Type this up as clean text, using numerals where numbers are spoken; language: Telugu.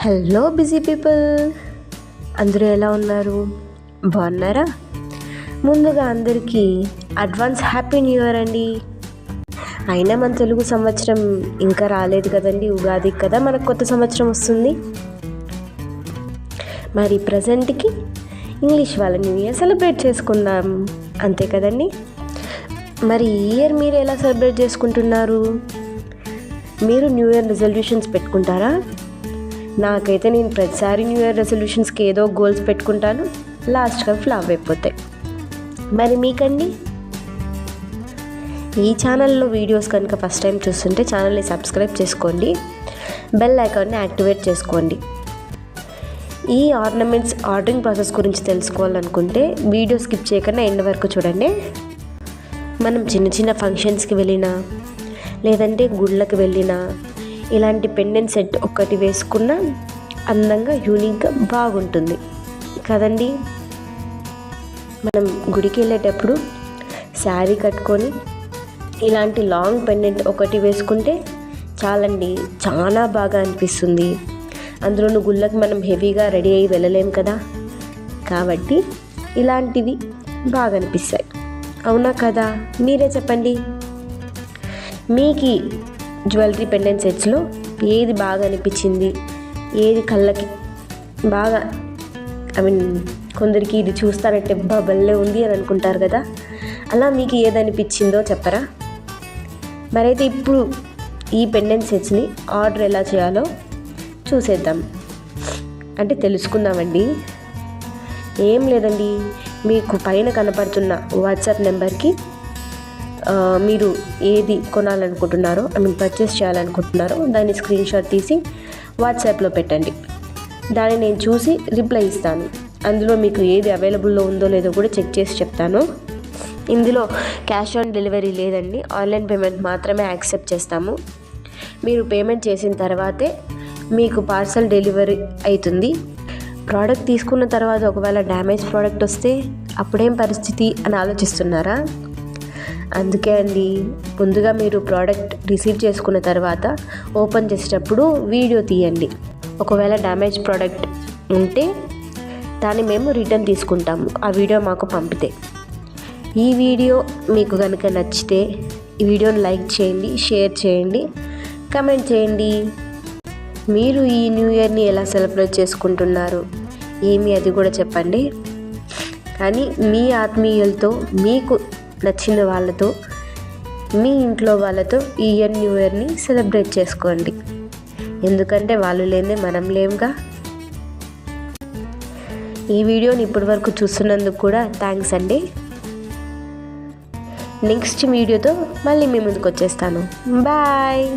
హలో బిజీ పీపుల్, అందరూ ఎలా ఉన్నారు? బాగున్నారా? ముందుగా అందరికీ అడ్వాన్స్ హ్యాపీ న్యూ ఇయర్ అండి. అయినా మన తెలుగు సంవత్సరం ఇంకా రాలేదు కదండి. ఉగాది కదా మనకు కొత్త సంవత్సరం వస్తుంది. మరి ప్రజెంట్కి ఇంగ్లీష్ వాళ్ళ న్యూ ఇయర్ సెలబ్రేట్ చేసుకుందాం, అంతే కదండి. మరి ఈ ఇయర్ మీరు ఎలా సెలబ్రేట్ చేసుకుంటున్నారు? మీరు న్యూ ఇయర్ రెజల్యూషన్స్ పెట్టుకుంటారా? నాకైతే నేను ప్రతిసారి న్యూ ఇయర్ రెజల్యూషన్స్కి ఏదో గోల్స్ పెట్టుకుంటాను, లాస్ట్గా ఫ్లాప్ అయిపోతాయి. మరి మీకండి? ఈ ఛానల్లో వీడియోస్ కనుక ఫస్ట్ టైం చూస్తుంటే ఛానల్ని సబ్స్క్రైబ్ చేసుకోండి, బెల్ ఐకాన్ని యాక్టివేట్ చేసుకోండి. ఈ ఆర్నమెంట్స్ ఆర్డరింగ్ ప్రాసెస్ గురించి తెలుసుకోవాలనుకుంటే వీడియో స్కిప్ చేయకుండా ఎండ్ వరకు చూడండి. మనం చిన్న చిన్న ఫంక్షన్స్కి వెళ్ళినా లేదంటే గుళ్ళకి వెళ్ళినా ఇలాంటి పెండెంట్ సెట్ ఒకటి వేసుకున్న అందంగా యూనిక్గా బాగుంటుంది కదండి. మనం గుడికి వెళ్ళేటప్పుడు శారీ కట్టుకొని ఇలాంటి లాంగ్ పెండెంట్ ఒకటి వేసుకుంటే చాలండి, చాలా బాగా అనిపిస్తుంది. అందులోనూ గుళ్ళకి మనం హెవీగా రెడీ అయ్యి వెళ్ళలేం కదా, కాబట్టి ఇలాంటివి బాగా అనిపిస్తాయి. అవునా కదా? మీరే చెప్పండి, మీకు జ్యువెలరీ పెండెంట్ సెట్స్లో ఏది బాగా అనిపించింది? ఏది కళ్ళకి బాగా కొందరికి ఇది చూస్తారంటే భలే ఉంది అని అనుకుంటారు కదా, అలా మీకు ఏది అనిపించిందో చెప్పరా? మరైతే ఇప్పుడు ఈ పెండెంట్ సెట్స్ని ఆర్డర్ ఎలా చేయాలో చూసేద్దాం, అంటే తెలుసుకుందామండి. ఏం లేదండి, మీకు పైన కనపడుతున్న వాట్సాప్ నెంబర్కి మీరు ఏది కొనాలనుకుంటున్నారో పర్చేస్ చేయాలనుకుంటున్నారో దాన్ని స్క్రీన్ షాట్ తీసి వాట్సాప్లో పెట్టండి. దాన్ని నేను చూసి రిప్లై ఇస్తాను. అందులో మీకు ఏది అవైలబుల్లో ఉందో లేదో కూడా చెక్ చేసి చెప్తాను. ఇందులో క్యాష్ ఆన్ డెలివరీ లేదండి, ఆన్లైన్ పేమెంట్ మాత్రమే యాక్సెప్ట్ చేస్తాము. మీరు పేమెంట్ చేసిన తర్వాతే మీకు పార్సల్ డెలివరీ అవుతుంది. ప్రోడక్ట్ తీసుకున్న తర్వాత ఒకవేళ డ్యామేజ్ ప్రోడక్ట్ వస్తే అప్పుడేం పరిస్థితి అని ఆలోచిస్తున్నారా? అందుకే అండి, ముందుగా మీరు ప్రోడక్ట్ రిసీవ్ చేసుకున్న తర్వాత ఓపెన్ చేసేటప్పుడు వీడియో తీయండి. ఒకవేళ డ్యామేజ్ ప్రోడక్ట్ ఉంటే దాన్ని మేము రిటర్న్ తీసుకుంటాము, ఆ వీడియో మాకు పంపితే. ఈ వీడియో మీకు కనుక నచ్చితే ఈ వీడియోని లైక్ చేయండి, షేర్ చేయండి, కమెంట్ చేయండి. మీరు ఈ న్యూ ఇయర్ని ఎలా సెలబ్రేట్ చేసుకుంటున్నారు ఏమి అది కూడా చెప్పండి. కానీ మీ ఆత్మీయులతో, మీకు నచ్చిన వాళ్ళతో, మీ ఇంట్లో వాళ్ళతో ఈ ఇయర్ న్యూ ఇయర్ని సెలబ్రేట్ చేసుకోండి. ఎందుకంటే వాళ్ళు లేదే మనం లేముగా. ఈ వీడియోని ఇప్పటి వరకు చూస్తున్నందుకు కూడా థ్యాంక్స్ అండి. నెక్స్ట్ వీడియోతో మళ్ళీ మీ ముందుకు వచ్చేస్తాను. బాయ్.